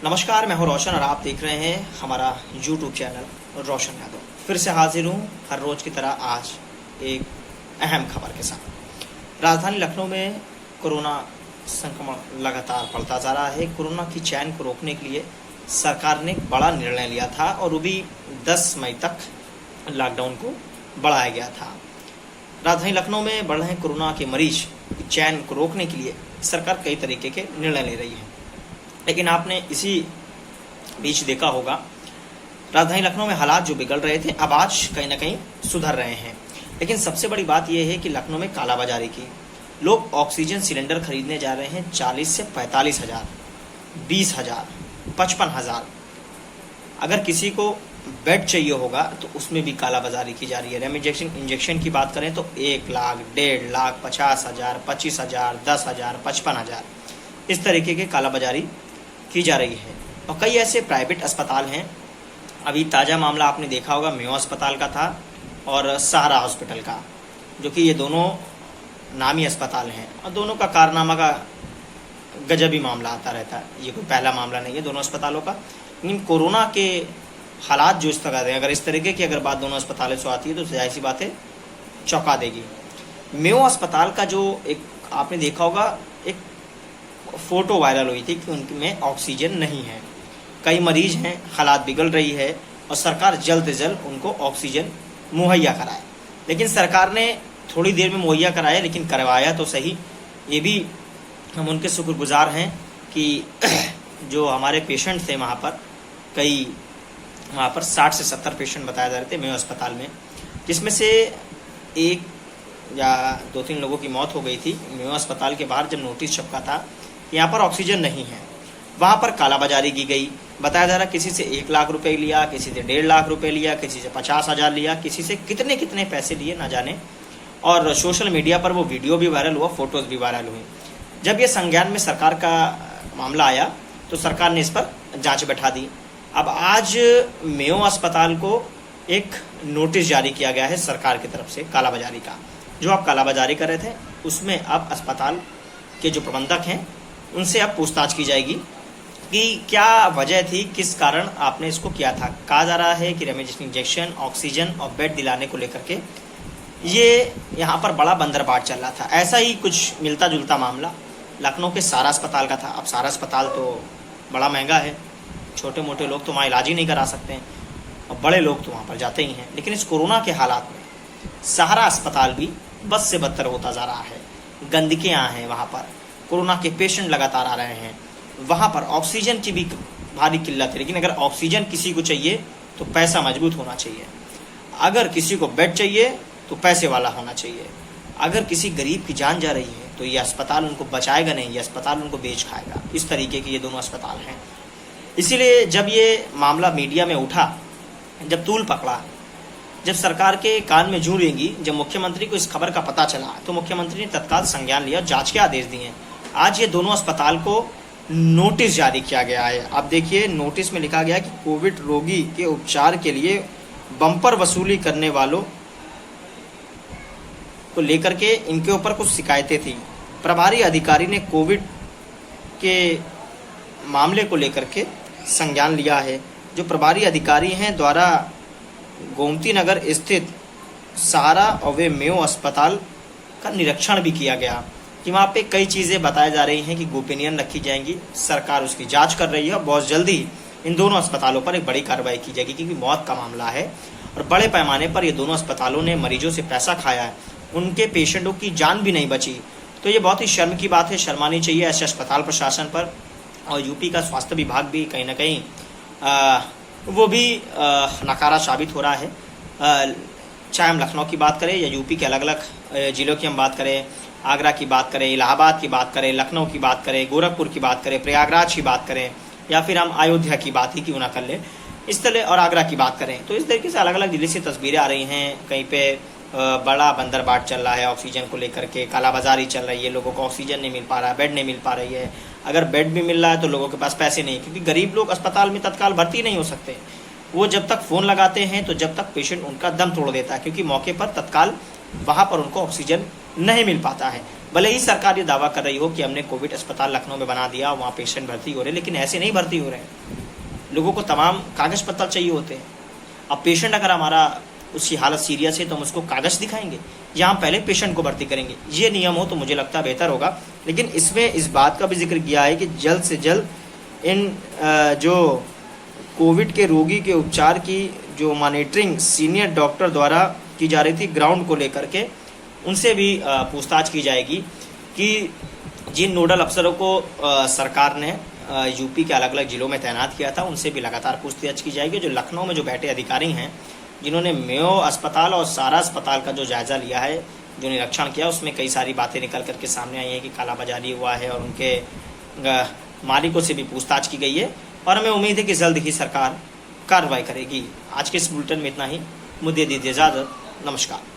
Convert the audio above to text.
नमस्कार, मैं हूं रोशन और आप देख रहे हैं हमारा YouTube चैनल रोशन यादव। फिर से हाजिर हूं हर रोज की तरह आज एक अहम खबर के साथ। राजधानी लखनऊ में कोरोना संक्रमण लगातार बढ़ता जा रहा है। कोरोना की चैन को रोकने के लिए सरकार ने एक बड़ा निर्णय लिया था और वो भी 10 मई तक लॉकडाउन को बढ़ाया गया था। राजधानी लखनऊ में बढ़ रहे कोरोना के मरीज की चैन को रोकने के लिए सरकार कई तरीके के निर्णय ले रही है, लेकिन आपने इसी बीच देखा होगा राजधानी लखनऊ में हालात जो बिगड़ रहे थे अब आज कहीं ना कहीं सुधर रहे हैं। लेकिन सबसे बड़ी बात यह है कि लखनऊ में कालाबाजारी की, लोग ऑक्सीजन सिलेंडर खरीदने जा रहे हैं 40 से 45 हज़ार, 20 हज़ार, 55 हज़ार। अगर किसी को बेड चाहिए होगा तो उसमें भी कालाबाजारी की जा रही है। रेमडेसिविर इंजेक्शन की बात करें तो 1 लाख, 1.5 लाख, 50 हज़ार, 25 हज़ार, 10 हज़ार, 55 हज़ार, इस तरीके की कालाबाजारी की जा रही है। और कई ऐसे प्राइवेट अस्पताल हैं। अभी ताज़ा मामला आपने देखा होगा मेयो अस्पताल का था और सहारा हॉस्पिटल का, जो कि ये दोनों नामी अस्पताल हैं और दोनों का कारनामा का गजबी मामला आता रहता है। ये कोई पहला मामला नहीं है दोनों अस्पतालों का। लेकिन कोरोना के हालात जो इस तरह हैं, अगर इस तरीके की अगर बात दोनों अस्पतालों से आती है तो जाहिर सी बात है चौंका देगी। मेयो अस्पताल का जो एक आपने देखा होगा एक फ़ोटो वायरल हुई थी कि उनमें ऑक्सीजन नहीं है। कई मरीज हैं, हालात बिगड़ रही है और सरकार जल्द से जल्द उनको ऑक्सीजन मुहैया कराए। लेकिन सरकार ने थोड़ी देर में मुहैया कराया, लेकिन करवाया तो सही। ये भी हम उनके शुक्रगुजार हैं कि जो हमारे पेशेंट थे वहाँ पर 60 से 70 पेशेंट बताए जा रहे थे मेयो अस्पताल में, जिसमें से 1 या 2-3 लोगों की मौत हो गई थी। मेयो अस्पताल के बाहर जब नोटिस छपका था यहाँ पर ऑक्सीजन नहीं है, वहाँ पर कालाबाजारी की गई। बताया जा रहा किसी से 1 लाख रुपए लिया, किसी से 1.5 लाख रुपए लिया, किसी से 50 हज़ार लिया, किसी से कितने कितने पैसे लिए ना जाने। और सोशल मीडिया पर वो वीडियो भी वायरल हुआ, फोटोज़ भी वायरल हुई। जब ये संज्ञान में सरकार का मामला आया तो सरकार ने इस पर जाँच बैठा दी। अब आज मेयो अस्पताल को एक नोटिस जारी किया गया है सरकार की तरफ से कालाबाजारी का। जो आप कालाबाजारी कर रहे थे उसमें अब अस्पताल के जो प्रबंधक हैं उनसे अब पूछताछ की जाएगी कि क्या वजह थी, किस कारण आपने इसको किया था। कहा जा रहा है कि रेमडेसिविर इंजेक्शन, ऑक्सीजन और बेड दिलाने को लेकर के ये यहाँ पर बड़ा बंदरबाट चल रहा था। ऐसा ही कुछ मिलता जुलता मामला लखनऊ के सहारा अस्पताल का था। अब सहारा अस्पताल तो बड़ा महंगा है, छोटे मोटे लोग तो वहाँ इलाज ही नहीं करा सकते हैं और बड़े लोग तो वहाँ पर जाते ही हैं। लेकिन इस कोरोना के हालात में सहारा अस्पताल भी बद से बदतर होता जा रहा है। गंदगियाँ हैं वहाँ पर, कोरोना के पेशेंट लगातार आ रहे हैं, वहाँ पर ऑक्सीजन की भी भारी किल्लत है। लेकिन अगर ऑक्सीजन किसी को चाहिए तो पैसा मजबूत होना चाहिए, अगर किसी को बेड चाहिए तो पैसे वाला होना चाहिए। अगर किसी गरीब की जान जा रही है तो ये अस्पताल उनको बचाएगा नहीं, ये अस्पताल उनको बेच खाएगा। इस तरीके के ये दोनों अस्पताल हैं। इसीलिए जब ये मामला मीडिया में उठा, जब तूल पकड़ा, जब सरकार के कान में जूं रेंगी, जब मुख्यमंत्री को इस खबर का पता चला तो मुख्यमंत्री ने तत्काल संज्ञान लिया, जांच के आदेश दिए। आज ये दोनों अस्पताल को नोटिस जारी किया गया है। अब देखिए नोटिस में लिखा गया कि कोविड रोगी के उपचार के लिए बम्पर वसूली करने वालों को लेकर के इनके ऊपर कुछ शिकायतें थी। प्रभारी अधिकारी ने कोविड के मामले को लेकर के संज्ञान लिया है। जो प्रभारी अधिकारी हैं द्वारा गोमती नगर स्थित सहारा और वे मेयो अस्पताल का निरीक्षण भी किया गया कि वहाँ पे कई चीज़ें बताई जा रही हैं कि गोपनीय रखी जाएंगी। सरकार उसकी जांच कर रही है और बहुत जल्दी इन दोनों अस्पतालों पर एक बड़ी कार्रवाई की जाएगी, क्योंकि मौत का मामला है और बड़े पैमाने पर ये दोनों अस्पतालों ने मरीजों से पैसा खाया है, उनके पेशेंटों की जान भी नहीं बची। तो ये बहुत ही शर्म की बात है, शर्मानी चाहिए ऐसे अस्पताल प्रशासन पर। और यूपी का स्वास्थ्य विभाग भी कहीं ना कहीं वो भी नकारा साबित हो रहा है। चाहे हम लखनऊ की बात करें या यूपी के अलग अलग ज़िलों की हम बात करें, आगरा की बात करें, इलाहाबाद की बात करें, लखनऊ की बात करें, गोरखपुर की बात करें, प्रयागराज की बात करें, या फिर हम अयोध्या की बात ही क्यों ना कर लें, इस तरह और आगरा की बात करें, तो इस तरीके से अलग अलग ज़िले से तस्वीरें आ रही हैं। कहीं पे बड़ा बंदरबाट चल रहा है ऑक्सीजन को लेकर के, कालाबाजारी चल रही है, लोगों को ऑक्सीजन नहीं मिल पा रहा है, बेड नहीं मिल पा रही है। अगर बेड भी मिल रहा है तो लोगों के पास पैसे नहीं, क्योंकि गरीब लोग अस्पताल में तत्काल भर्ती नहीं हो सकते। वो जब तक फ़ोन लगाते हैं तो जब तक पेशेंट उनका दम तोड़ देता है, क्योंकि मौके पर तत्काल वहाँ पर उनको ऑक्सीजन नहीं मिल पाता है। भले ही सरकार ये दावा कर रही हो कि हमने कोविड अस्पताल लखनऊ में बना दिया, वहाँ पेशेंट भर्ती हो रहे, लेकिन ऐसे नहीं भर्ती हो रहे हैं। लोगों को तमाम कागज पत्र चाहिए होते हैं। अब पेशेंट अगर हमारा उसकी हालत सीरियस है तो हम उसको कागज दिखाएंगे या हम पहले पेशेंट को भर्ती करेंगे। ये नियम हो तो मुझे लगता है बेहतर होगा। लेकिन इसमें इस बात का भी जिक्र किया है कि जल्द से जल्द इन जो कोविड के रोगी के उपचार की जो मॉनिटरिंग सीनियर डॉक्टर द्वारा की जा रही थी ग्राउंड को लेकर के, उनसे भी पूछताछ की जाएगी कि जिन नोडल अफसरों को सरकार ने यूपी के अलग अलग जिलों में तैनात किया था, उनसे भी लगातार पूछताछ की जाएगी। जो लखनऊ में जो बैठे अधिकारी हैं, जिन्होंने मेयो अस्पताल और सारा अस्पताल का जो जायज़ा लिया है, जो निरीक्षण किया, उसमें कई सारी बातें निकल करके सामने आई हैं कि कालाबाजारी हुआ है और उनके मालिकों से भी पूछताछ की गई है। और हमें उम्मीद है कि जल्द ही सरकार कार्रवाई करेगी। आज के इस बुलेटिन में इतना ही। मुझे दीजिए इजाज़त। नमस्कार।